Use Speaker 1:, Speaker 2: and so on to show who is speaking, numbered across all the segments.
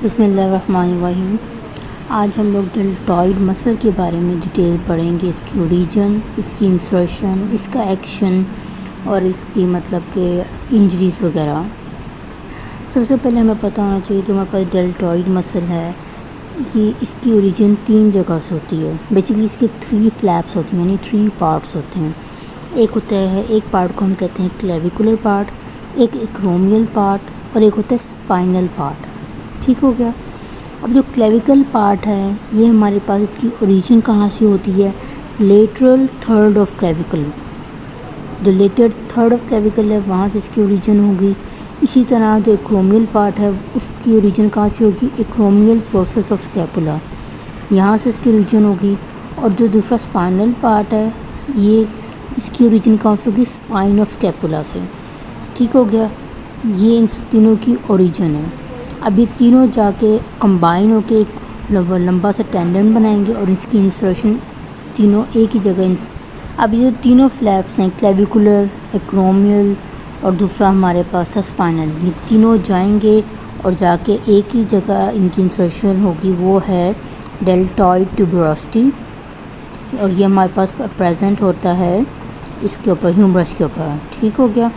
Speaker 1: बिस्मिल्लाहिर्रहमानिर्रहीम। आज हम लोग डेल्टॉइड मसल के बारे में डिटेल पढ़ेंगे, इसकी ओरिजिन, इसकी इंसर्शन, इसका एक्शन और इसकी मतलब के इंजरीज़ वगैरह। सबसे पहले हमें पता होना चाहिए कि हमारे पास डेल्टॉइड मसल है, ये इसकी ओरिजिन 3 जगह से होती है। बेसिकली इसके 3 फ्लैप्स होती हैं, यानी 3 पार्ट्स होते हैं। एक होता है, एक पार्ट को हम कहते हैं क्लेविकुलर पार्ट, एक एक्रोमियल पार्ट और एक होता है स्पाइनल पार्ट। ठीक हो गया। अब जो क्लेविकल पार्ट है, ये हमारे पास इसकी ओरिजिन कहाँ से होती है? Lateral third of clavicle. जो लेटरल थर्ड ऑफ क्लेविकल है, वहाँ से इसकी ओरिजिन होगी। इसी तरह जो एक्रोमियल पार्ट है, उसकी ओरिजिन कहाँ से होगी? एक्रोमियल प्रोसेस ऑफ स्कैपुला, यहाँ से इसकी ओरिजिन होगी। और जो दूसरा स्पाइनल पार्ट है, ये इसकी ओरिजिन कहाँ से होगी? स्पाइन ऑफ स्कैपुला से। ठीक हो गया। ये इन तीनों की ओरिजिन है। अब ये तीनों जाके कंबाइन होके एक लंबा सा टेंडन बनाएंगे और इसकी इंसर्शन तीनों एक ही जगह अब ये तीनों फ्लैप्स हैं, क्लेविकुलर, एक्रोमियल और दूसरा हमारे पास था स्पाइनल, ये तीनों जाएंगे और जाके एक ही जगह इनकी इंसर्शन होगी, वो है डेल्टॉइड ट्यूबरोसिटी। और ये हमारे पास प्रेजेंट होता है इसके ऊपर, ह्यूमरस के ऊपर। ठीक हो गया।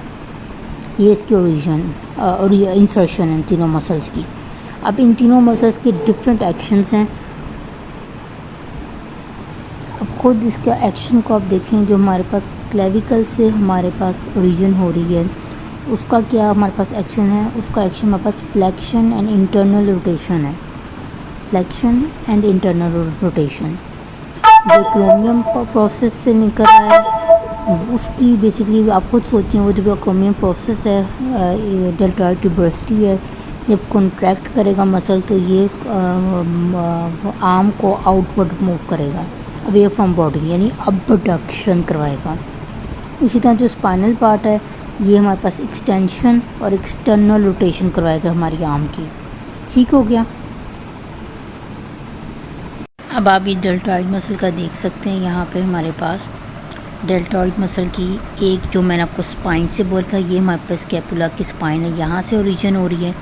Speaker 1: ये इसकी ओरिजिन और ये इंसर्शन है तीनों मसल्स की। अब इन तीनों मसल्स के डिफरेंट एक्शंस हैं। अब ख़ुद इसका एक्शन को आप देखें, जो हमारे पास क्लेविकल से हमारे पास ओरिजिन हो रही है, उसका क्या हमारे पास एक्शन है? उसका एक्शन हमारे पास फ्लेक्शन एंड इंटरनल रोटेशन है। फ्लेक्शन एंड इंटरनल रोटेशन जो क्रोमियम प्रोसेस से निकल रहा है, उसकी बेसिकली आप खुद सोचें, वो जो क्रोमियम प्रोसेस है, डेल्टॉइड ट्यूबरोसिटी है, जब कॉन्ट्रैक्ट करेगा मसल तो ये आर्म को आउटवर्ड मूव करेगा, अवे फ्रॉम बॉडी, यानी अबडक्शन करवाएगा। इसी तरह जो स्पाइनल पार्ट है, ये हमारे पास एक्सटेंशन और एक्सटर्नल रोटेशन करवाएगा हमारी आर्म की। ठीक हो गया। अब आप ये डेल्टॉइड मसल का देख सकते हैं, यहाँ पे हमारे पास डेल्टॉइड मसल की एक, जो मैंने आपको स्पाइन से बोला था, ये हमारे पास स्कैपुला की स्पाइन है, यहाँ से ओरिजिन हो रही है।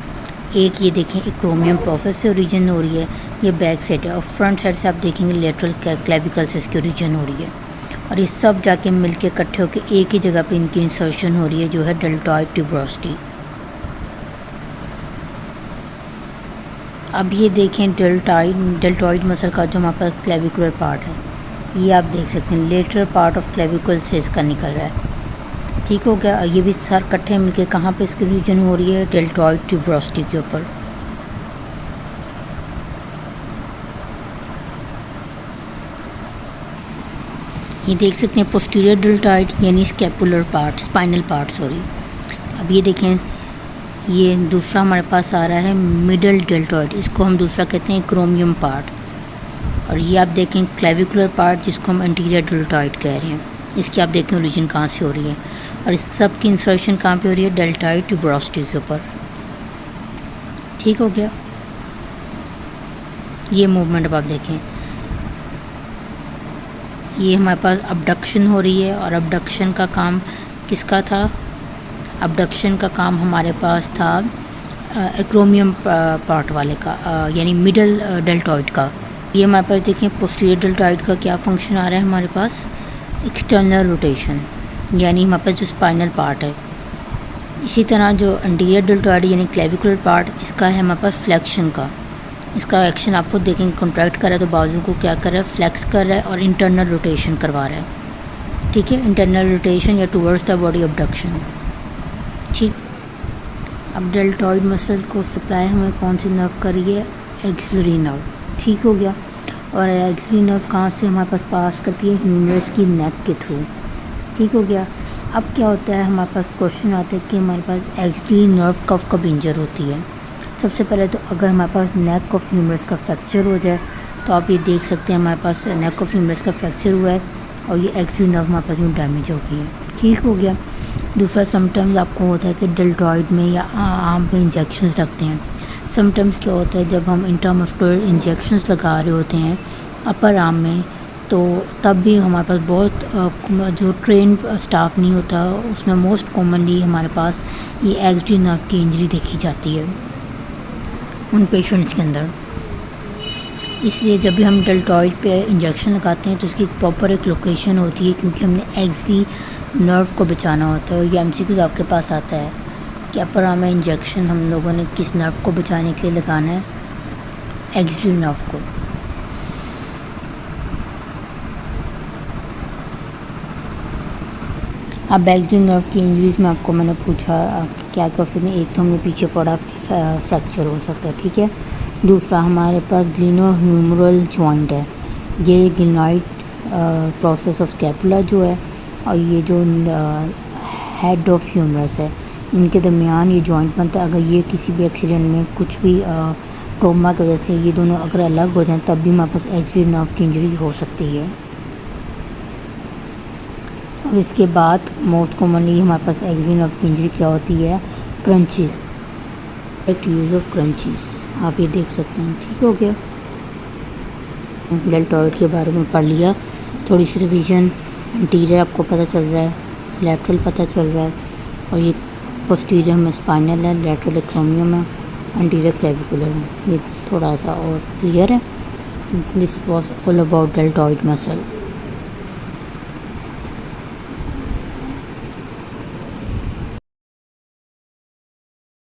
Speaker 1: एक ये देखें एक्रोमियम प्रोसेस से ओरिजिन हो रही है, ये बैक साइड है। और फ्रंट साइड से आप देखेंगे लेटरल क्लेविकल से इसकी ओरिजिन हो रही है। और ये सब जाके मिल के इकट्ठे होकर एक ही जगह पे इनकी इंसर्शन हो रही है, जो है डेल्टॉइड ट्यूबरोसिटी। अब ये देखें डेल्टॉइड मसल का जो हमारे पास क्लेविकुलर पार्ट है, ये आप देख सकते हैं लेटरल पार्ट ऑफ क्लेविकल से इसका निकल रहा है। ठीक हो गया। ये भी सर इकट्ठे मिलके कहाँ पे इसकी ओरिजिन हो रही है? डेल्टॉइड ट्यूबरोसिटी के ऊपर। ये देख सकते हैं पोस्टीरियर डेल्टॉइड, यानी scapular part, spinal part sorry. अब ये देखें, ये दूसरा हमारे पास आ रहा है मिडल डेल्टॉइड, इसको हम दूसरा कहते हैं क्रोमियम पार्ट। और ये आप देखें क्लेविकुलर पार्ट, जिसको हम एंटीरियर डेल्टॉइड कह रहे हैं। इसकी आप देखें ओरिजिन कहाँ से हो रही है, और इस सब की इंसर्शन कहाँ पे हो रही है? डेल्टॉइड ट्यूबरोसिटी के ऊपर। ठीक हो गया। ये मूवमेंट अब आप देखें, ये हमारे पास अबडक्शन हो रही है, और अबडक्शन का काम किसका था? अबडक्शन का काम हमारे पास था एक्रोमियम पार्ट वाले का, यानी मिडल डेल्टॉइड का। ये हमारे पास देखें पोस्टीरियर डेल्टॉइड का क्या फंक्शन आ रहा है हमारे पास? एक्सटर्नल रोटेशन, यानी हमारे पास जो स्पाइनल पार्ट है। इसी तरह जो एंटीरियर डेल्टॉइड यानी क्लेविकुलर पार्ट, इसका है हमारे पास फ्लेक्शन का। इसका एक्शन आपको देखेंगे, कॉन्ट्रैक्ट कर रहा है तो बाजू को क्या कर रहा है? फ्लेक्स कर रहा है और इंटरनल रोटेशन करवा रहा है। ठीक है, इंटरनल रोटेशन या टूवर्ड्स द बॉडी अबडक्शन। ठीक। अब डेल्टॉइड मसल को सप्लाई हमें कौन सी नर्व कर रही है? Axillary nerve. ठीक हो गया। और एक्सिलरी नर्व कहाँ से हमारे पास पास करती है? ह्यूमरस की नेक के थ्रू। ठीक हो गया। अब क्या होता है, हमारे पास क्वेश्चन आते हैं कि हमारे पास एक्सिलरी नर्व कब इंजर होती है। सबसे पहले तो अगर हमारे पास नेक ऑफ ह्यूमरस का फ्रैक्चर हो जाए, तो आप ये देख सकते हैं हमारे पास नेक ऑफ ह्यूमरस का फ्रैक्चर हुआ है और ये एक्सिलरी नर्व हमारे पास यूँ डैमेज हो गई है। ठीक हो गया। दूसरा, समटाइम्स आपको होता है कि डेल्टॉइड में या आर्म में इंजेक्शंस लगते हैं। समटाइम्स क्या होता है, जब हम इंट्रामस्कुलर इंजेक्शंस लगा रहे होते हैं अपर आर्म में, तो तब भी हमारे पास बहुत जो ट्रेन स्टाफ नहीं होता, उसमें मोस्ट कॉमनली हमारे पास ये एक्सिलरी नर्व की इंजरी देखी जाती है। उन पेशेंट्स के अंदर। इसलिए जब भी हम डेल्टॉइड पे इंजेक्शन लगाते हैं तो उसकी प्रॉपर एक लोकेशन होती है, क्योंकि हमने एक्सली नर्व को बचाना होता है। ये एमसीक्यूज आपके पास आता है कि अपर आर्म में इंजेक्शन हम लोगों ने किस नर्व को बचाने के लिए लगाना है, एक्सली नर्व को। अब एक्सली नर्व की इंजरीज में आपको मैंने पूछा क्या क्या उसने, एक तो हमने पीछे पड़ा फ्रैक्चर हो सकता है, ठीक है। दूसरा हमारे पास ग्लिनोह्यूमरल जॉइंट है, ये ग्लिनॉइड प्रोसेस ऑफ स्कैपुला जो है और ये जो हेड ऑफ ह्यूमरस है, इनके दरमियान ये जॉइंट बनता है। अगर ये किसी भी एक्सीडेंट में कुछ भी ट्रॉमा की वजह से ये दोनों अगर अलग हो जाएं तब भी हमारे पास एक्सली नर्व की इंजरी हो सकती है। और इसके बाद मोस्ट कॉमनली हमारे पास एक्सली नर्व की इंजरी क्या होती है, क्रंची, यूज़ ऑफ क्रंचीज, आप ये देख सकते हैं। ठीक हो गया, डेल्टॉइड के बारे में पढ़ लिया, थोड़ी सी रिवीजन। एंटीरियर आपको पता चल रहा है, लैटरल पता चल रहा है, और ये पोस्टीरियर में स्पाइनल है, लैटरल एक्रोमियम है, एंटीरियर क्लेविकुलर है। ये थोड़ा सा और क्लियर है। This was all about deltoid muscle.